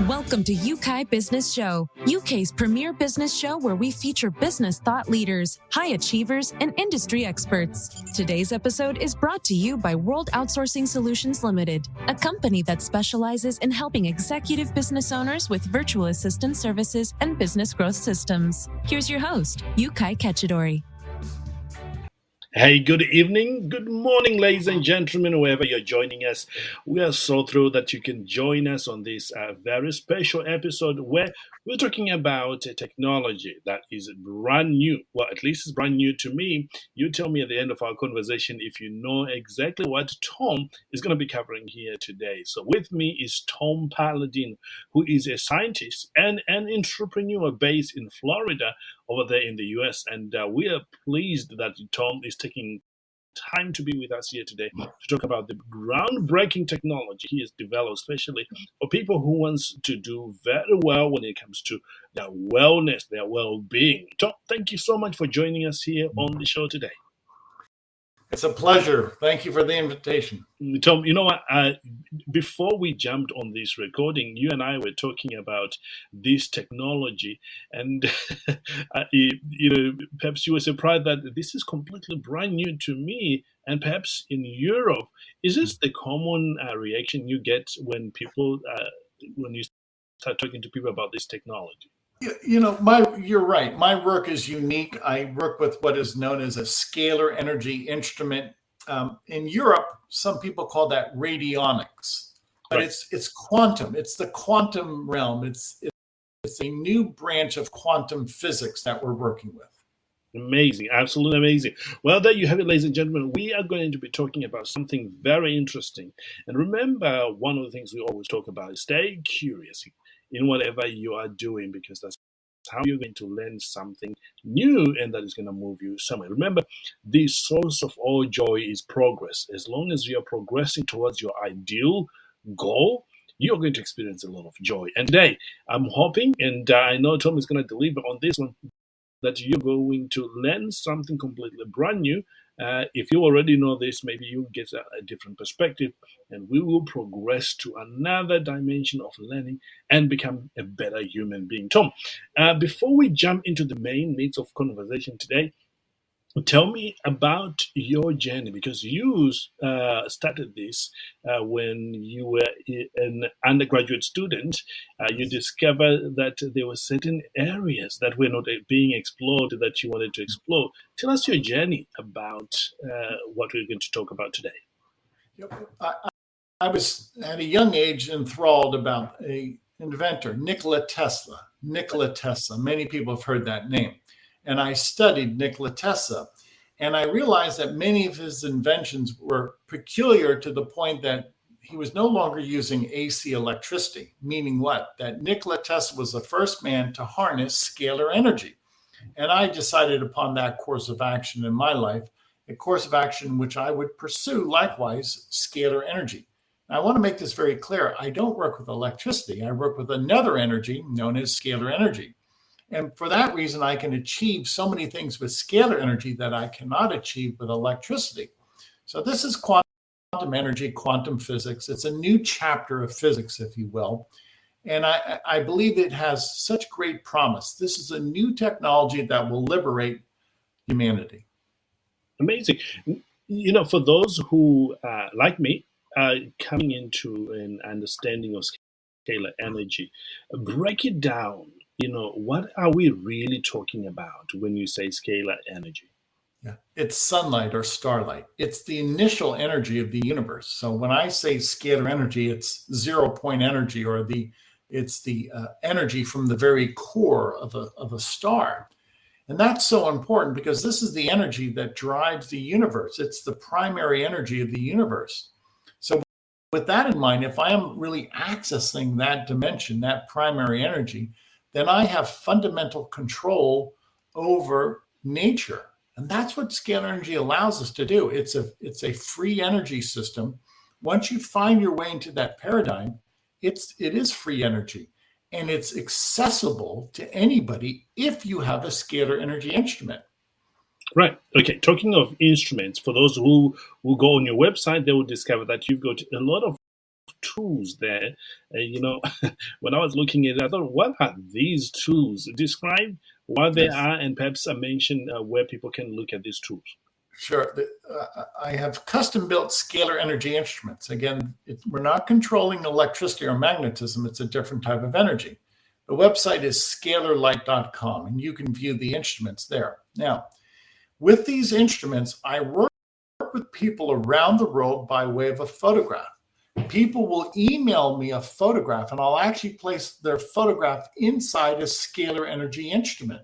Welcome to Yeukai Business Show, UK's premier business show where we feature business thought leaders, high achievers, and industry experts. Today's episode is brought to you by World Outsourcing Solutions Limited, a company that specializes in helping executive business owners with virtual assistant services and business growth systems. Here's your host, Yeukai Kechidori. Hey, good evening, good morning, ladies and gentlemen, wherever you're joining us. We are so thrilled that you can join us on this very special episode where we're talking about a technology that is brand new. Well, at least it's brand new to me. You tell me at the end of our conversation if you know exactly what Tom is going to be covering here today. So with me is Tom Paladino, who is a scientist and an entrepreneur based in Florida, over there in the US, and we are pleased that Tom is taking time to be with us here today to talk about the groundbreaking technology he has developed, especially for people who wants to do very well when it comes to their wellness, their well-being. Tom, thank you so much for joining us here on the show today. It's a pleasure. Thank you for the invitation. Tom, you know what? Before we jumped on this recording, you and I were talking about this technology, and perhaps you were surprised that this is completely brand new to me. And perhaps in Europe, is this the common reaction you get when you start talking to people about this technology? You're right. My work is unique. I work with what is known as a scalar energy instrument. In Europe, some people call that radionics, but right. It's quantum. It's the quantum realm. It's a new branch of quantum physics that we're working with. Amazing, absolutely amazing. Well, there you have it, ladies and gentlemen. We are going to be talking about something very interesting. And remember, one of the things we always talk about is stay curious in whatever you are doing, because that's how you're going to learn something new and that is going to move you somewhere. Remember, the source of all joy is progress. As long as you're progressing towards your ideal goal, you're going to experience a lot of joy. And today, I'm hoping, and I know Tom is going to deliver on this one, that you're going to learn something completely brand new. If you already know this, maybe you get a different perspective, and we will progress to another dimension of learning and become a better human being. Tom, before we jump into the main meat of conversation today, tell me about your journey, because you started this when you were an undergraduate student. You discovered that there were certain areas that were not being explored that you wanted to explore. Tell us your journey about what we're going to talk about today. I was at a young age enthralled about an inventor, Nikola Tesla. Nikola Tesla. Many people have heard that name. And I studied Nikola Tesla, and I realized that many of his inventions were peculiar to the point that he was no longer using AC electricity, meaning what? That Nikola Tesla was the first man to harness scalar energy. And I decided upon that course of action in my life, a course of action which I would pursue likewise, scalar energy. Now, I want to make this very clear. I don't work with electricity. I work with another energy known as scalar energy. And for that reason, I can achieve so many things with scalar energy that I cannot achieve with electricity. So this is quantum energy, quantum physics. It's a new chapter of physics, if you will. And I believe it has such great promise. This is a new technology that will liberate humanity. Amazing. For those who, like me, are coming into an understanding of scalar energy, break it down. What are we really talking about when you say scalar energy? Yeah, it's sunlight or starlight. It's the initial energy of the universe. So when I say scalar energy, it's 0-point energy, or it's the energy from the very core of a star. And that's so important because this is the energy that drives the universe. It's the primary energy of the universe. So with that in mind, if I am really accessing that dimension, that primary energy, then I have fundamental control over nature. And that's what scalar energy allows us to do. It's a free energy system. Once you find your way into that paradigm, it is free energy. And it's accessible to anybody if you have a scalar energy instrument. Right. Okay. Talking of instruments, for those who will go on your website, they will discover that you've got a lot of tools there. When I was looking at it, I thought, what are these tools? Describe what they are, and perhaps mention where people can look at these tools. Sure. I have custom-built scalar energy instruments. Again, we're not controlling electricity or magnetism. It's a different type of energy. The website is scalarlight.com, and you can view the instruments there. Now, with these instruments, I work with people around the world by way of a photograph. People will email me a photograph, and I'll actually place their photograph inside a scalar energy instrument,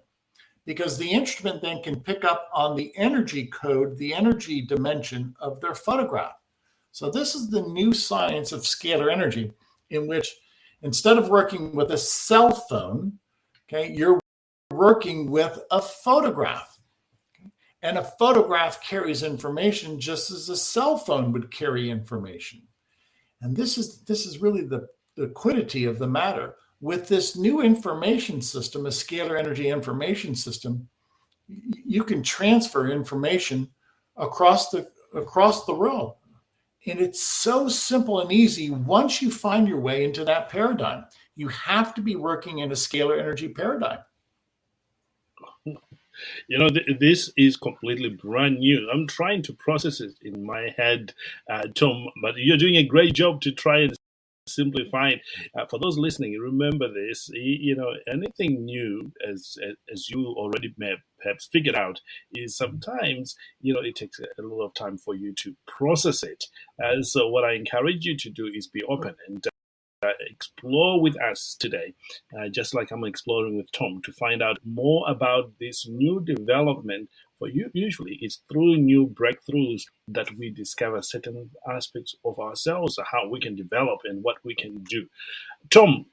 because the instrument then can pick up on the energy code, the energy dimension of their photograph. So this is the new science of scalar energy, in which instead of working with a cell phone, okay, you're working with a photograph. Okay? And a photograph carries information just as a cell phone would carry information. And this is really the quiddity of the matter. With this new information system, a scalar energy information system, you can transfer information across the world. And it's so simple and easy once you find your way into that paradigm. You have to be working in a scalar energy paradigm. This is completely brand new. I'm trying to process it in my head, Tom, but you're doing a great job to try and simplify it. For those listening, remember this, anything new, as you already may have perhaps figured out, is sometimes, it takes a lot of time for you to process it. So what I encourage you to do is be open and explore with us today, just like I'm exploring with Tom, to find out more about this new development. For you, usually it's through new breakthroughs that we discover certain aspects of ourselves, how we can develop and what we can do. Tom,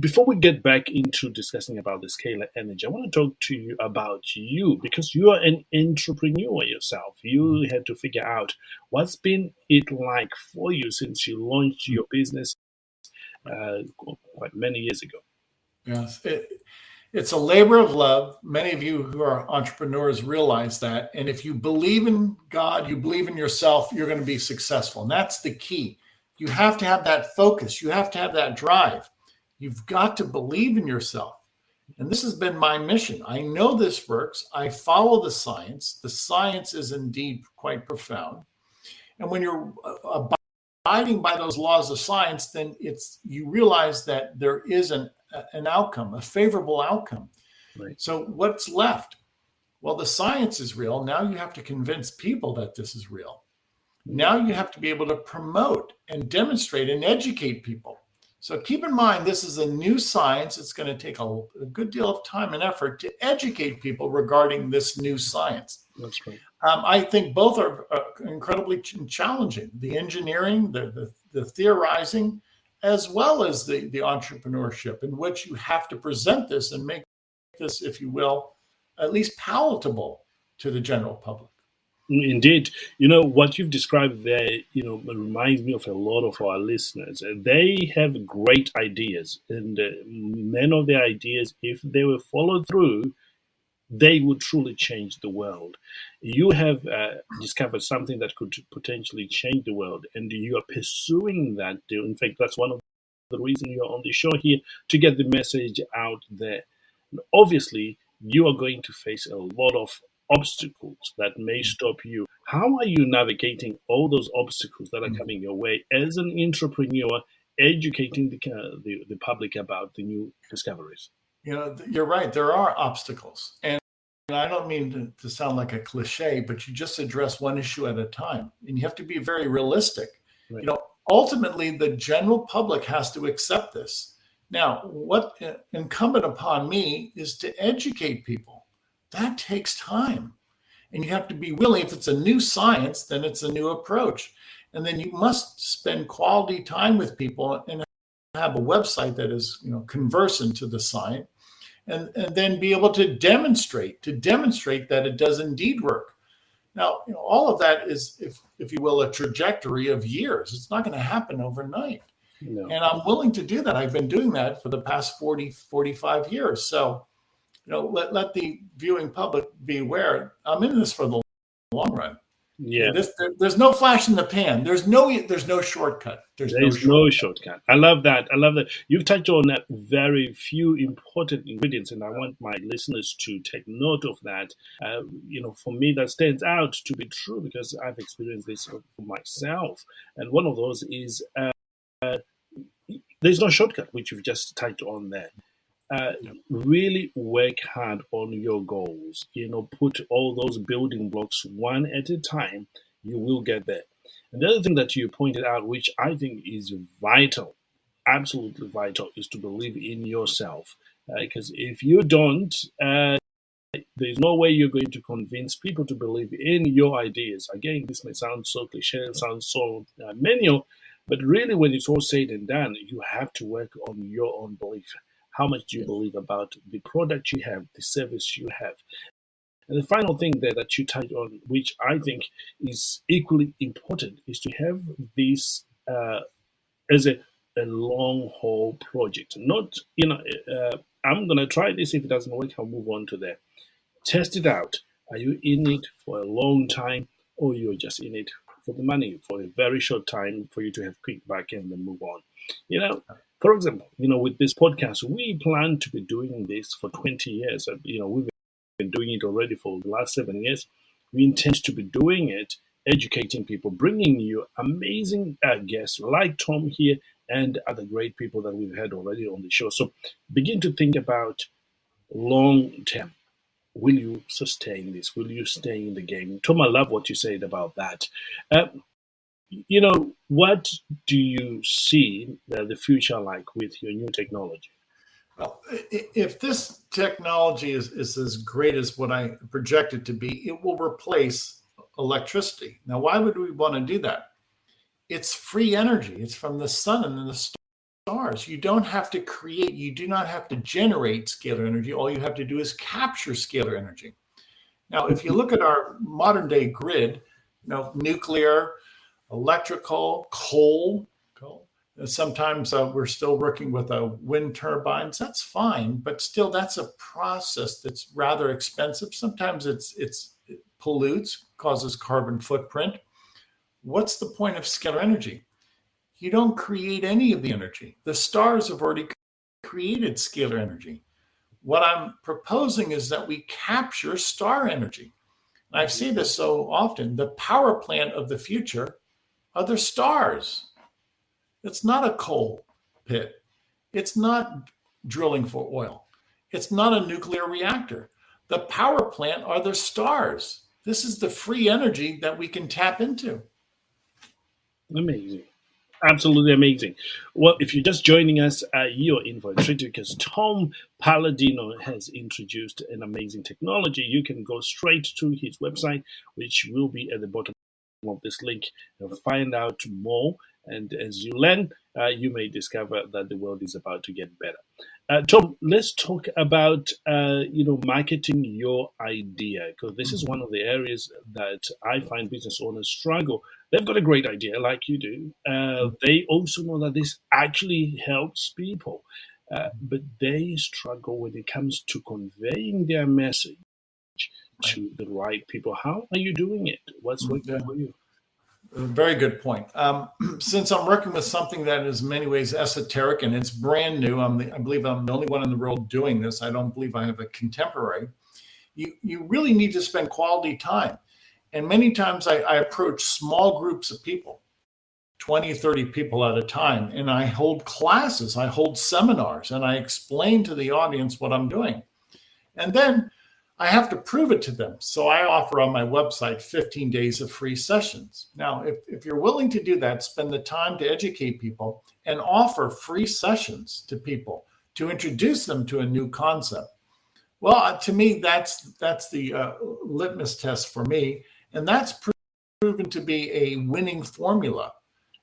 before we get back into discussing about the scalar energy, I want to talk to you about you, because you are an entrepreneur yourself. You had to figure out what's been it like for you since you launched your business quite many years ago. Yes, it's a labor of love. Many of you who are entrepreneurs realize that. And if you believe in God, you believe in yourself, you're going to be successful. And that's the key. You have to have that focus. You have to have that drive. You've got to believe in yourself. And this has been my mission. I know this works. I follow the science. The science is indeed quite profound. And when you're abiding by those laws of science, then you realize that there is an outcome, a favorable outcome. Right. So what's left? Well, the science is real. Now you have to convince people that this is real. Now you have to be able to promote and demonstrate and educate people. So keep in mind, this is a new science. It's going to take a good deal of time and effort to educate people regarding this new science. That's right. I think both are incredibly challenging. The engineering, the theorizing, as well as the entrepreneurship, in which you have to present this and make this, if you will, at least palatable to the general public. Indeed. What you've described there, reminds me of a lot of our listeners. They have great ideas, and many of their ideas, if they were followed through, they would truly change the world. You have discovered something that could potentially change the world, and you are pursuing that. In fact, that's one of the reasons you're on the show here, to get the message out there. Obviously, you are going to face a lot of obstacles that may stop you. How are you navigating all those obstacles that are coming your way as an entrepreneur, educating the public about the new discoveries? You're right. There are obstacles. And I don't mean to sound like a cliche, but you just address one issue at a time. And you have to be very realistic. Right. Ultimately, the general public has to accept this. Now, what incumbent upon me is to educate people. That takes time. And you have to be willing. If it's a new science, then it's a new approach. And then you must spend quality time with people and have a website that is, conversant to the science, and then be able to demonstrate that it does indeed work. Now, all of that is, if you will, a trajectory of years. It's not going to happen overnight. No. And I'm willing to do that. I've been doing that for the past 45 years. So, let the viewing public be aware. I'm in this for the long run. Yeah. There's no flash in the pan. There's no shortcut. There's no shortcut. I love that. You've touched on that very few important ingredients, and I want my listeners to take note of that. For me, that stands out to be true because I've experienced this for myself. And one of those is there's no shortcut, which you've just touched on there. Really work hard on your goals. Put all those building blocks one at a time. You will get there. And the other thing that you pointed out, which I think is vital, absolutely vital, is to believe in yourself. Because if you don't, there's no way you're going to convince people to believe in your ideas. Again, this may sound so cliche, it sounds so manual, but really when it's all said and done, you have to work on your own belief. How much do you believe about the product you have, the service you have? And the final thing there that you touched on, which I think is equally important, is to have this as a long haul project. Not, I'm going to try this. If it doesn't work, I'll move on to there. Test it out. Are you in it for a long time, or you're just in it for the money for a very short time for you to have quick back and then move on? For example, with this podcast, we plan to be doing this for 20 years. We've been doing it already for the last 7 years. We intend to be doing it, educating people, bringing you amazing guests like Tom here and other great people that we've had already on the show. So begin to think about long term. Will you sustain this? Will you stay in the game? Tom, I love what you said about that. What do you see the future like with your new technology? Well, if this technology is as great as what I project it to be, it will replace electricity. Now, why would we want to do that? It's free energy. It's from the sun and the stars. You don't have to create, you do not have to generate scalar energy. All you have to do is capture scalar energy. Now, if you look at our modern day grid, nuclear, electrical, coal. Sometimes we're still working with wind turbines. That's fine, but still that's a process that's rather expensive. Sometimes it pollutes, causes carbon footprint. What's the point of scalar energy? You don't create any of the energy. The stars have already created scalar energy. What I'm proposing is that we capture star energy. And I've seen this so often. The power plant of the future are the stars. It's not a coal pit. It's not drilling for oil. It's not a nuclear reactor. The power plant are the stars. This is the free energy that we can tap into. Amazing. Absolutely amazing. Well, if you're just joining us, you're in for a treat because Tom Paladino has introduced an amazing technology. You can go straight to his website, which will be at the bottom of this link, and find out more. And as you learn, you may discover that the world is about to get better. Tom, let's talk about marketing your idea, because this is one of the areas that I find business owners struggle. They've got a great idea, like you do. They also know that this actually helps people, but they struggle when it comes to conveying their message to the right people. How are you doing it? What's working for you? Very good point. Since I'm working with something that is in many ways esoteric and it's brand new, I believe I'm the only one in the world doing this. I don't believe I have a contemporary. You really need to spend quality time. And many times I approach small groups of people, 20, 30 people at a time, and I hold classes, I hold seminars, and I explain to the audience what I'm doing. And then I have to prove it to them. So I offer on my website 15 days of free sessions. Now, if you're willing to do that, spend the time to educate people and offer free sessions to people to introduce them to a new concept. Well, to me, that's the litmus test for me. And that's proven to be a winning formula.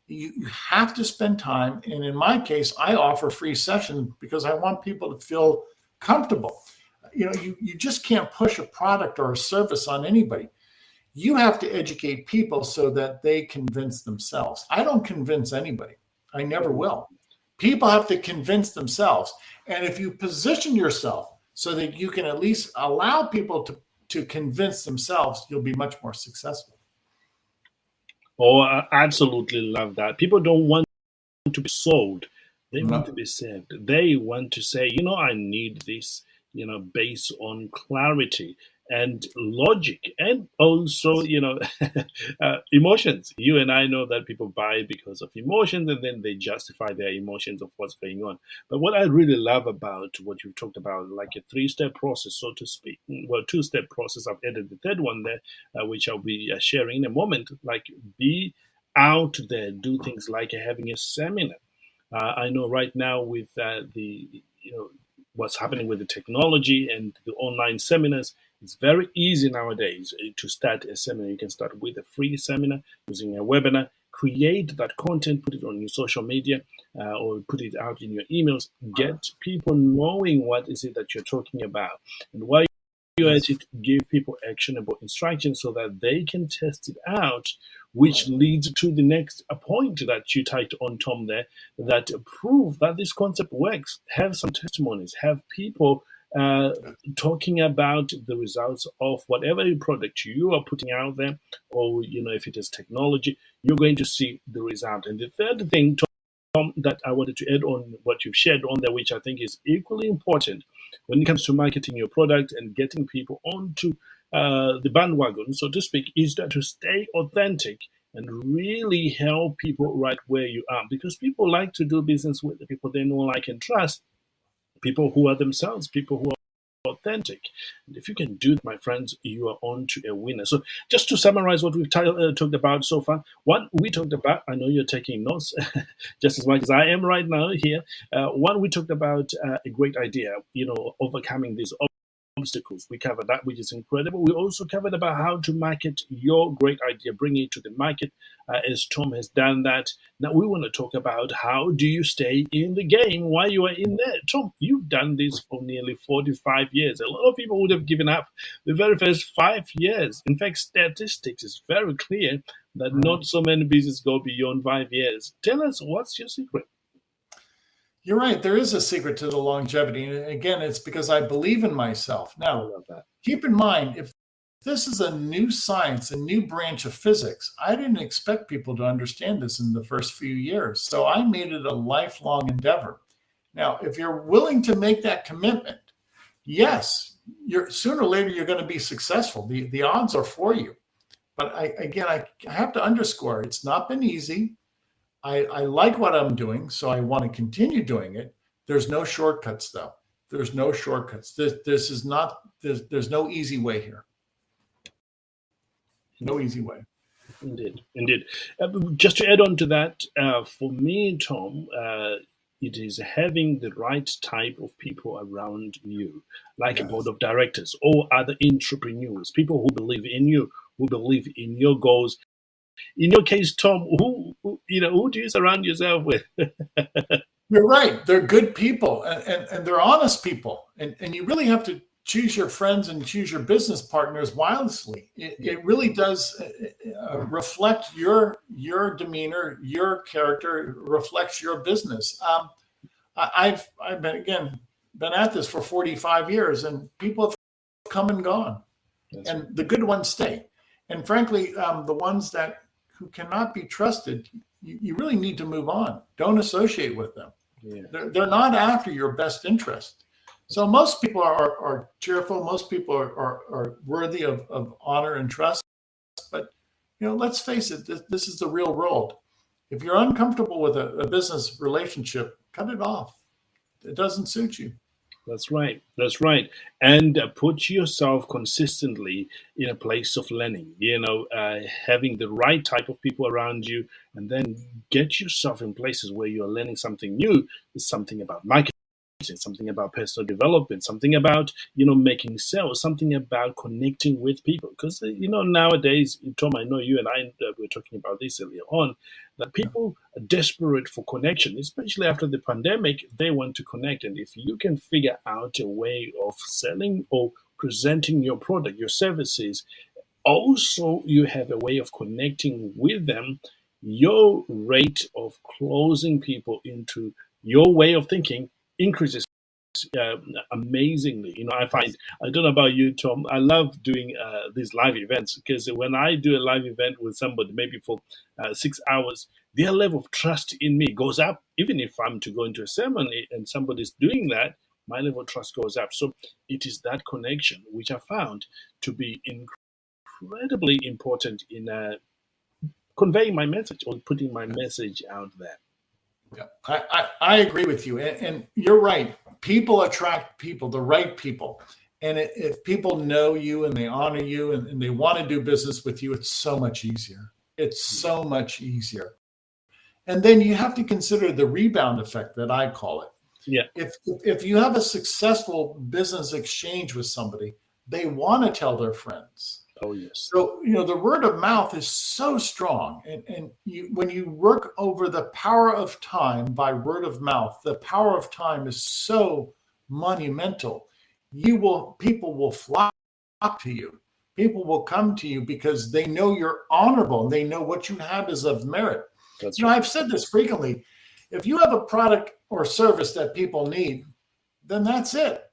You have to spend time. And in my case, I offer free sessions because I want people to feel comfortable. You just can't push a product or a service on anybody. You have to educate people so that they convince themselves. I don't convince anybody. I never will. People have to convince themselves. And if you position yourself so that you can at least allow people to convince themselves, you'll be much more successful. Oh, I absolutely love that. People don't want to be sold. They want to No. be saved. They want to say, I need this, based on clarity and logic and also, emotions. You and I know that people buy because of emotions and then they justify their emotions of what's going on. But what I really love about what you've talked about, like a three-step process, so to speak, well, two-step process, I've added the third one there, which I'll be sharing in a moment, like be out there, do things like having a seminar. I know right now with the what's happening with the technology and the online seminars, it's very easy nowadays to start a seminar. You can start with a free seminar using a webinar, create that content, put it on your social media or put it out in your emails, get people knowing what is it that you're talking about. And while you Yes. actually give people actionable instructions so that they can test it out, which leads to the next point that you typed on, Tom, there, that prove that this concept works. Have some testimonies, have people talking about the results of whatever product you are putting out there, or if it is technology, you're going to see the result. And the third thing, Tom, that I wanted to add on what you've shared on there, which I think is equally important when it comes to marketing your product and getting people onto the bandwagon, so to speak, is that to stay authentic and really help people right where you are. Because people like to do business with the people they know, like, and trust, people who are themselves, people who are authentic. And if you can do it, my friends, you are on to a winner. So just to summarize what we've talked about so far, one, we talked about, I know you're taking notes just as much as I am right now here. One, we talked about a great idea, overcoming these obstacles. We covered that, which is incredible. We also covered about how to market your great idea, bring it to the market, as Tom has done that. Now we want to talk about how do you stay in the game while you are in there. Tom, you've done this for nearly 45 years. A lot of people would have given up the very first 5 years. In fact, statistics is very clear that not so many businesses go beyond 5 years. Tell us, what's your secret? You're right. There is a secret to the longevity. And again, it's because I believe in myself. I Now, love that. keep in mind, if this is a new science, a new branch of physics, I didn't expect people to understand this in the first few years. So I made it a lifelong endeavor. Now, if you're willing to make that commitment, yes, sooner or later you're going to be successful. The odds are for you. But I have to underscore, it's not been easy. I like what I'm doing, so I want to continue doing it. There's no shortcuts, though. There's no shortcuts. This is not. There's no easy way here. No easy way. Indeed. Just to add on to that, for me, Tom, it is having the right type of people around you, like a board of directors or other entrepreneurs, people who believe in you, who believe in your goals. In your case, Tom, who do you surround yourself with? You're right. They're good people and they're honest people. And you really have to choose your friends and choose your business partners wisely. It really does reflect your demeanor, your character, reflects your business. I've been at this for 45 years, and people have come and gone. That's and right. The good ones stay. And frankly, the ones who cannot be trusted, you really need to move on. Don't associate with them. Yeah. They're not after your best interest. So most people are cheerful. Most people are worthy of honor and trust. But let's face it, this is the real world. If you're uncomfortable with a business relationship, cut it off. It doesn't suit you. That's right. And put yourself consistently in a place of learning, having the right type of people around you, and then get yourself in places where you're learning something new, something about marketing, something about personal development, something about, making sales, something about connecting with people. Because, nowadays, Tom, I know you and I were talking about this earlier on, that people are desperate for connection, especially after the pandemic. They want to connect. And if you can figure out a way of selling or presenting your product, your services, also you have a way of connecting with them, your rate of closing people into your way of thinking increases amazingly. I don't know about you, Tom, I love doing these live events, because when I do a live event with somebody, maybe for 6 hours, their level of trust in me goes up. Even if I'm to go into a ceremony and somebody's doing that, my level of trust goes up. So it is that connection which I found to be incredibly important in conveying my message or putting my message out there. Yeah, I agree with you. And you're right. People attract people, the right people. And if people know you and they honor you and they want to do business with you, it's so much easier. It's so much easier. And then you have to consider the rebound effect that I call it. Yeah. If you have a successful business exchange with somebody, they want to tell their friends. Oh, yes. So, the word of mouth is so strong. And when you work over the power of time by word of mouth, the power of time is so monumental. People will flock to you. People will come to you because they know you're honorable and they know what you have is of merit. That's right. I've said this frequently. If you have a product or service that people need, then that's it.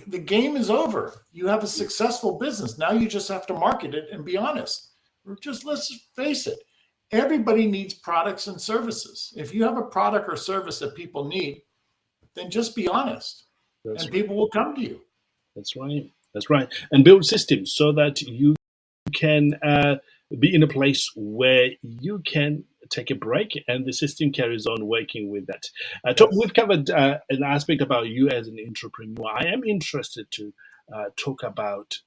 The game is over. You have a successful business. Now you just have to market it and be honest. Let's face it. Everybody needs products and services. If you have a product or service that people need, then just be honest. That's and right. people will come to you. That's right. That's right. And build systems so that you can be in a place where you can take a break and the system carries on working with that. Tom, we've covered an aspect about you as an entrepreneur. I am interested to talk about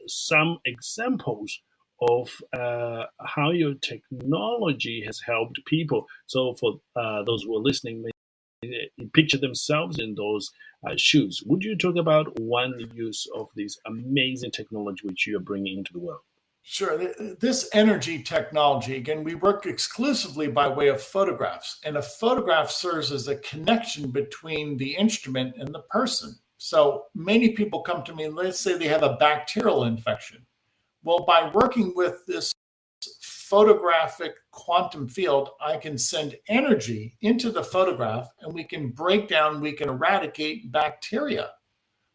some examples of how your technology has helped people. So for those who are listening, they picture themselves in those shoes. Would you talk about one use of this amazing technology which you are bringing into the world? Sure. This energy technology, again, we work exclusively by way of photographs, and a photograph serves as a connection between the instrument and the person. So many people come to me and let's say they have a bacterial infection. Well, by working with this photographic quantum field, I can send energy into the photograph and we can eradicate bacteria.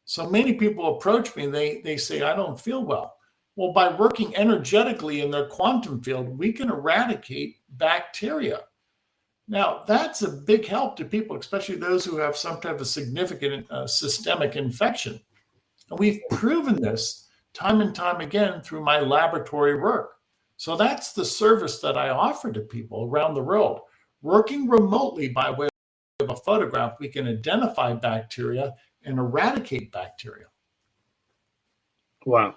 So many people approach me, they say, I don't feel well. Well, by working energetically in their quantum field, we can eradicate bacteria. Now, that's a big help to people, especially those who have some type of significant systemic infection. And we've proven this time and time again through my laboratory work. So that's the service that I offer to people around the world. Working remotely by way of a photograph, we can identify bacteria and eradicate bacteria. Wow.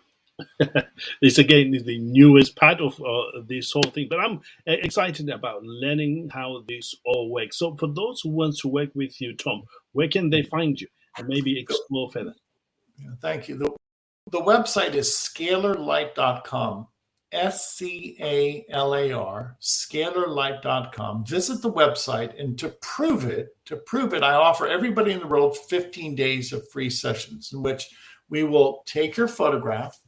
This again is the newest part of this whole thing, but I'm excited about learning how this all works. So for those who want to work with you, Tom, where can they find you and maybe explore further? Yeah, thank you. The website is scalarlight.com, SCALAR, scalarlight.com. Visit the website, and to prove it, I offer everybody in the world 15 days of free sessions in which we will take your photograph.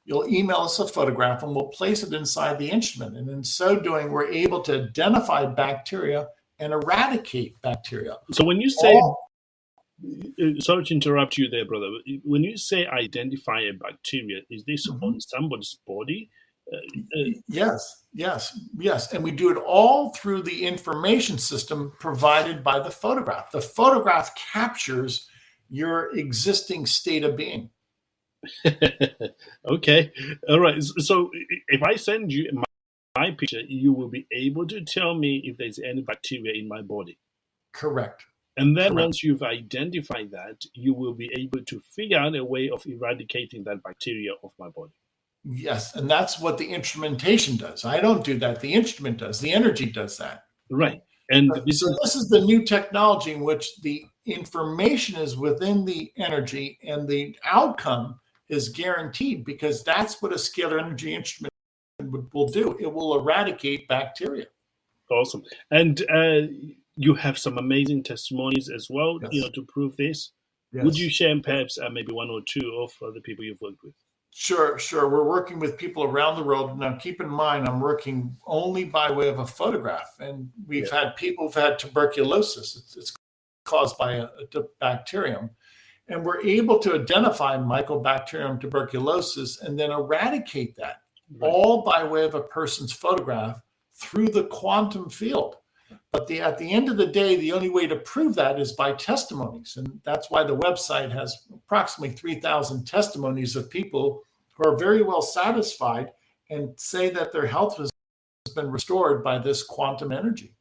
You'll email us a photograph and we'll place it inside the instrument. And in so doing, we're able to identify bacteria and eradicate bacteria. So when you say, sorry to interrupt you there, brother, when you say identify a bacteria, is this on somebody's body? Yes. And we do it all through the information system provided by the photograph. The photograph captures your existing state of being. Okay. All right. So if I send you my picture, you will be able to tell me if there's any bacteria in my body. Correct. And then once you've identified that, you will be able to figure out a way of eradicating that bacteria off my body. Yes. And that's what the instrumentation does. I don't do that. The instrument does. The energy does that. Right. And this is the new technology in which the information is within the energy and the outcome is guaranteed, because that's what a scalar energy instrument will do. It will eradicate bacteria. Awesome. And you have some amazing testimonies as well, Yes. To prove this. Yes. Would you share perhaps maybe one or two of the people you've worked with? Sure. We're working with people around the world. Now, keep in mind, I'm working only by way of a photograph. And we've had people who've had tuberculosis. It's caused by a bacterium. And we're able to identify Mycobacterium tuberculosis and then eradicate that, all by way of a person's photograph through the quantum field. But at the end of the day, the only way to prove that is by testimonies. And that's why the website has approximately 3,000 testimonies of people who are very well satisfied and say that their health has been restored by this quantum energy.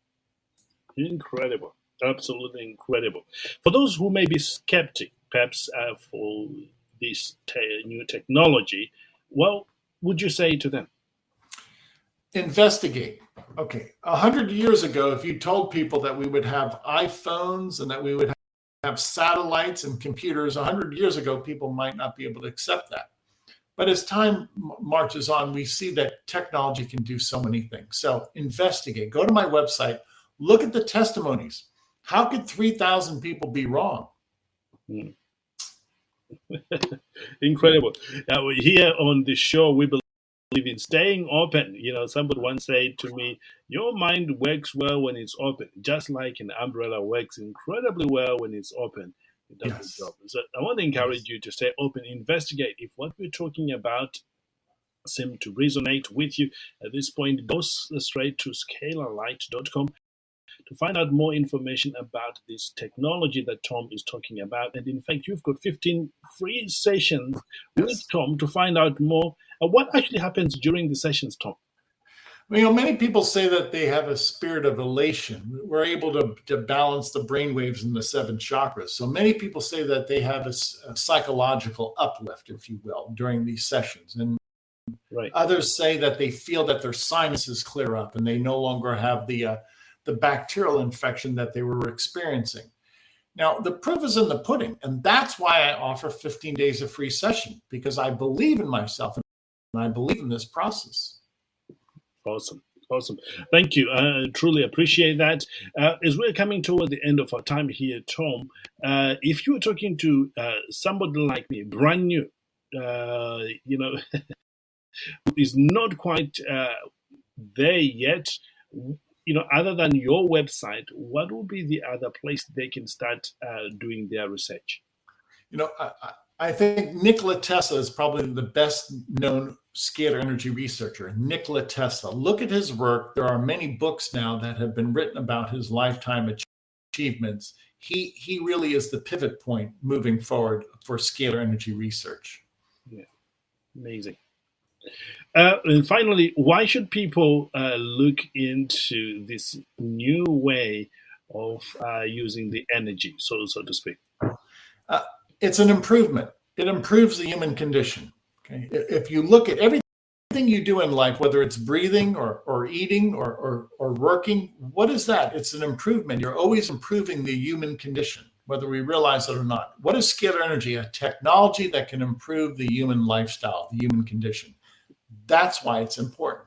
Incredible. Absolutely incredible. For those who may be skeptic, perhaps for this new technology, what would you say to them? Investigate. Okay, 100 years ago, if you told people that we would have iPhones and that we would have satellites and computers, 100 years ago, people might not be able to accept that. But as time marches on, we see that technology can do so many things. So investigate. Go to my website. Look at the testimonies. How could 3,000 people be wrong? Incredible. Here on the show, we believe in staying open. Somebody once said to me, your mind works well when it's open, just like an umbrella works incredibly well when it's open. It does Yes. the job. So I want to encourage you to stay open, investigate. If what we're talking about seems to resonate with you at this point, go straight to scalarlight.com to find out more information about this technology that Tom is talking about. And in fact, you've got 15 free sessions with Tom to find out more. What actually happens during the sessions, Tom? Well, many people say that they have a spirit of elation. We're able to balance the brain waves in the 7 chakras. So many people say that they have a psychological uplift, if you will, during these sessions. And others say that they feel that their sinuses clear up and they no longer have the bacterial infection that they were experiencing. Now, the proof is in the pudding, and that's why I offer 15 days of free session, because I believe in myself and I believe in this process. Awesome. Thank you. I truly appreciate that. As we're coming toward the end of our time here, Tom, if you were talking to somebody like me, brand new, who is not quite there yet, other than your website, what would be the other place they can start doing their research? I think Nikola Tesla is probably the best known scalar energy researcher. Nikola Tesla. Look at his work. There are many books now that have been written about his lifetime achievements. He really is the pivot point moving forward for scalar energy research. Yeah, amazing. And finally, why should people look into this new way of using the energy, so to speak? It's an improvement. It improves the human condition. Okay, if you look at everything you do in life, whether it's breathing or eating or working, what is that? It's an improvement. You're always improving the human condition, whether we realize it or not. What is scalar energy? A technology that can improve the human lifestyle, the human condition. That's why it's important.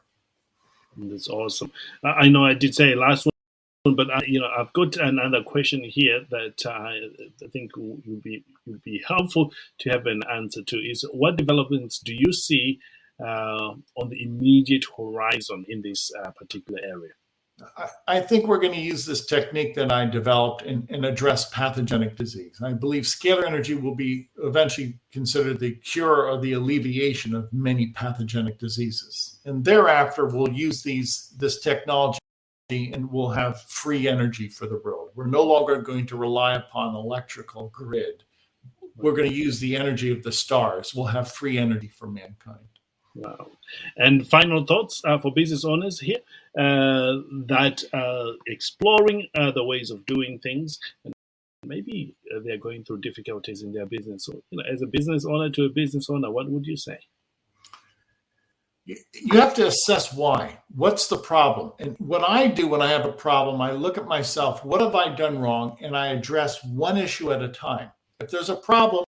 That's awesome. I know I did say last one, but I've got another question here that I think would be helpful to have an answer to. Is what developments do you see on the immediate horizon in this particular area? I think we're going to use this technique that I developed and address pathogenic disease. I believe scalar energy will be eventually considered the cure or the alleviation of many pathogenic diseases. And thereafter, we'll use this technology and we'll have free energy for the world. We're no longer going to rely upon electrical grid. We're going to use the energy of the stars. We'll have free energy for mankind. Wow. And final thoughts for business owners here that exploring the ways of doing things, and maybe they're going through difficulties in their business. So, as a business owner to a business owner, what would you say? You have to assess why. What's the problem? And what I do when I have a problem, I look at myself, what have I done wrong? And I address one issue at a time. If there's a problem,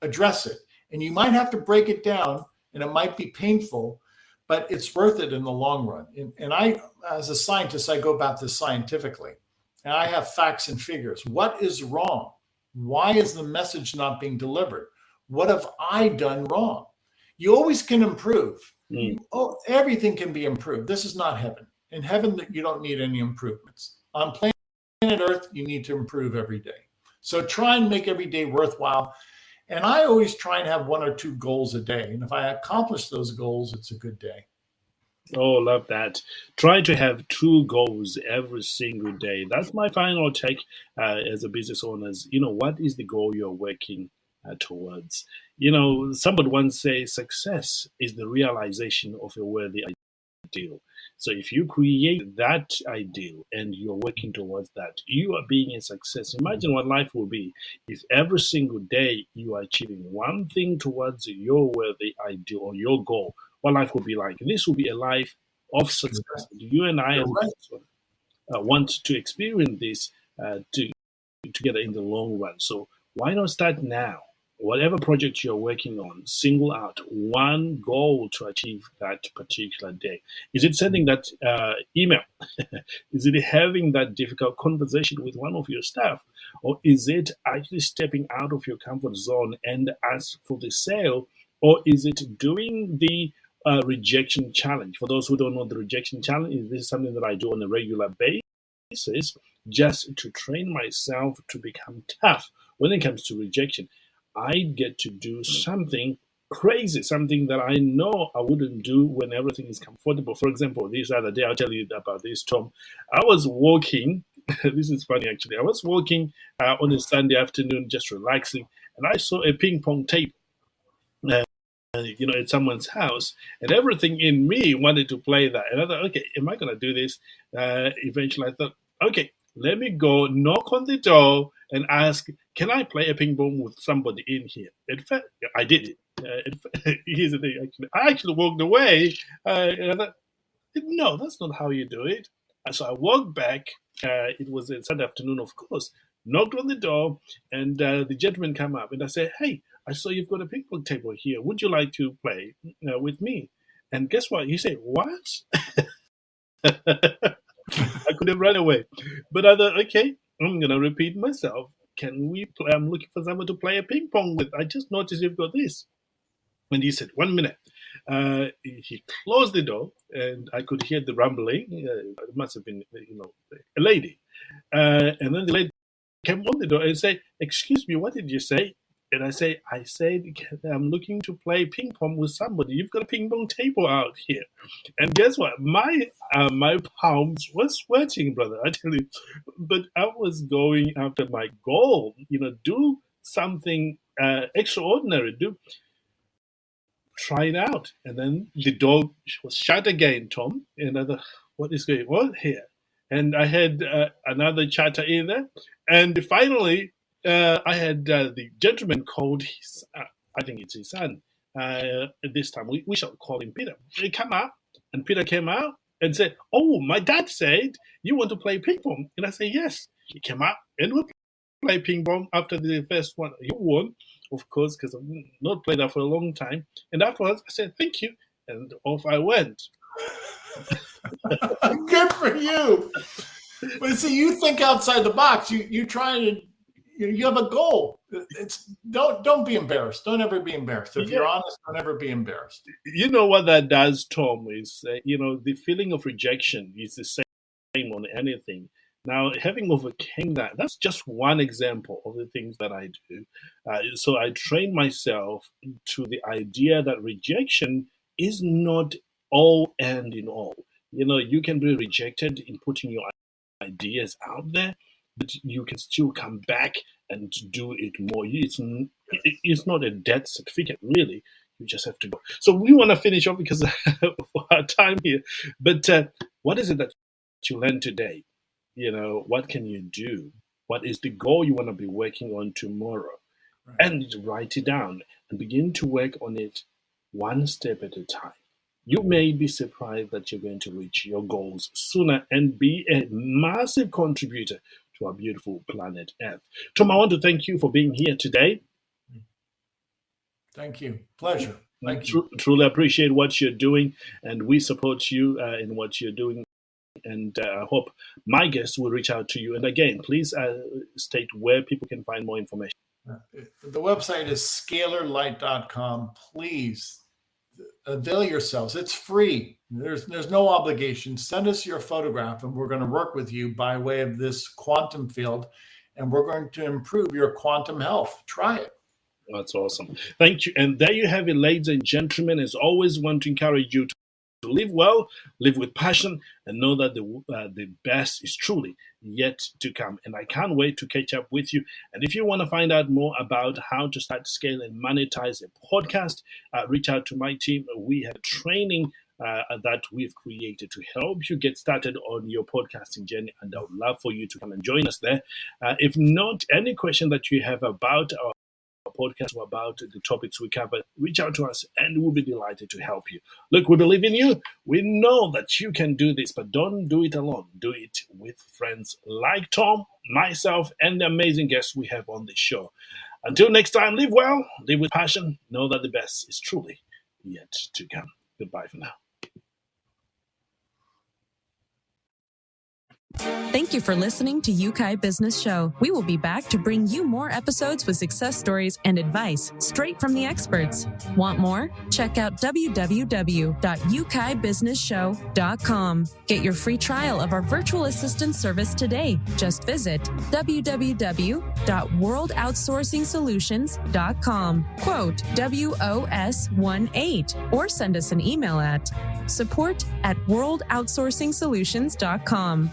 address it. And you might have to break it down, and it might be painful, but it's worth it in the long run. And I, as a scientist, I go about this scientifically. And I have facts and figures. What is wrong? Why is the message not being delivered? What have I done wrong? You always can improve. Everything can be improved. This is not heaven. In heaven, you don't need any improvements. On planet planet Earth, you need to improve every day. So try and make every day worthwhile. And I always try and have 1 or 2 goals a day. And if I accomplish those goals, it's a good day. Oh, love that. Try to have 2 goals every single day. That's my final take as a business owner. What is the goal you're working towards? Somebody once said success is the realization of a worthy ideal. So if you create that ideal and you're working towards that, you are being a success. Imagine what life will be if every single day you are achieving one thing towards your worthy ideal or your goal. What life will be like. This will be a life of success. You and I want to experience this together in the long run. So why not start now? Whatever project you're working on, single out one goal to achieve that particular day. Is it sending that email? Is it having that difficult conversation with one of your staff? Or is it actually stepping out of your comfort zone and ask for the sale? Or is it doing the rejection challenge? For those who don't know, the rejection challenge is something that I do on a regular basis just to train myself to become tough when it comes to rejection. I get to do something crazy, something that I know I wouldn't do when everything is comfortable. For example, this other day, I'll tell you about this, Tom. I was walking, this is funny actually, I was walking on a Sunday afternoon, just relaxing, and I saw a ping pong table. At someone's house, and everything in me wanted to play that. And I thought, okay, am I going to do this? Eventually, I thought, okay, let me go knock on the door and ask, can I play a ping pong with somebody in here? In fact, I did it. Here's the thing, actually. I actually walked away, and I thought, no, that's not how you do it. And so I walked back. It was a Sunday afternoon, of course. Knocked on the door, and the gentleman came up, and I said, hey, I saw you've got a ping pong table here. Would you like to play with me? And guess what? He said, what? I could have run away. But I thought, okay, I'm going to repeat myself. Can we play? I'm looking for someone to play a ping pong with. I just noticed you've got this. And he said, 1 minute. He closed the door, and I could hear the rumbling. It must have been, a lady. And then the lady came on the door and said, excuse me, what did you say? And I said, I'm looking to play ping pong with somebody. You've got a ping pong table out here. And guess what? My palms were sweating, brother, I tell you. But I was going after my goal, do something extraordinary. Try it out. And then the door was shut again, Tom. And I thought, what is going on here? And I had another chatter in there. And finally, I had the gentleman called his, I think it's his son. This time, we shall call him Peter. He came out, and Peter came out and said, oh, my dad said you want to play ping pong. And I said, yes. He came out, and we played ping pong after the first one. He won, of course, because I've not played that for a long time. And afterwards, I said, thank you. And off I went. Good for you. But see, you think outside the box. You try to, you have a goal. Don't be embarrassed. Don't ever be embarrassed. If you're honest, don't ever be embarrassed. You know what that does, Tom, is, the feeling of rejection is the same on anything. Now, having overcame that, that's just one example of the things that I do. So I train myself to the idea that rejection is not all and in all. You can be rejected in putting your ideas out there, but you can still come back and do it more. It's not a death certificate, really. You just have to go. So we want to finish off because of our time here. But what is it that you learned today? What can you do? What is the goal you want to be working on tomorrow? Right. And write it down and begin to work on it one step at a time. You may be surprised that you're going to reach your goals sooner and be a massive contributor to our beautiful planet Earth. Tom, I want to thank you for being here today. Thank you. Pleasure. Thank you. Truly appreciate what you're doing, and we support you in what you're doing. And I hope my guests will reach out to you. And again, please state where people can find more information. The website is scalarlight.com. Please avail yourselves. It's free. There's no obligation. Send us your photograph, and we're going to work with you by way of this quantum field, and we're going to improve your quantum health. Try it. That's awesome. Thank you. And there you have it, ladies and gentlemen. As always, want to encourage you to live well, live with passion, and know that the best is truly yet to come. And I can't wait to catch up with you. And if you want to find out more about how to start, scale, and monetize a podcast, reach out to my team. We have training that we've created to help you get started on your podcasting journey, and I would love for you to come and join us there. If not, any question that you have about our podcast or about the topics we cover, reach out to us and we'll be delighted to help you. Look, we believe in you. We know that you can do this, but don't do it alone. Do it with friends like Tom, myself, and the amazing guests we have on this show. Until next time, live well, live with passion. Know that the best is truly yet to come. Goodbye for now. Thank you for listening to Yeukai Business Show. We will be back to bring you more episodes with success stories and advice straight from the experts. Want more? Check out www.yukaibusinessshow.com. Get your free trial of our virtual assistant service today. Just visit www.worldoutsourcingsolutions.com. Quote WOS18 or send us an email at support@worldoutsourcingsolutions.com.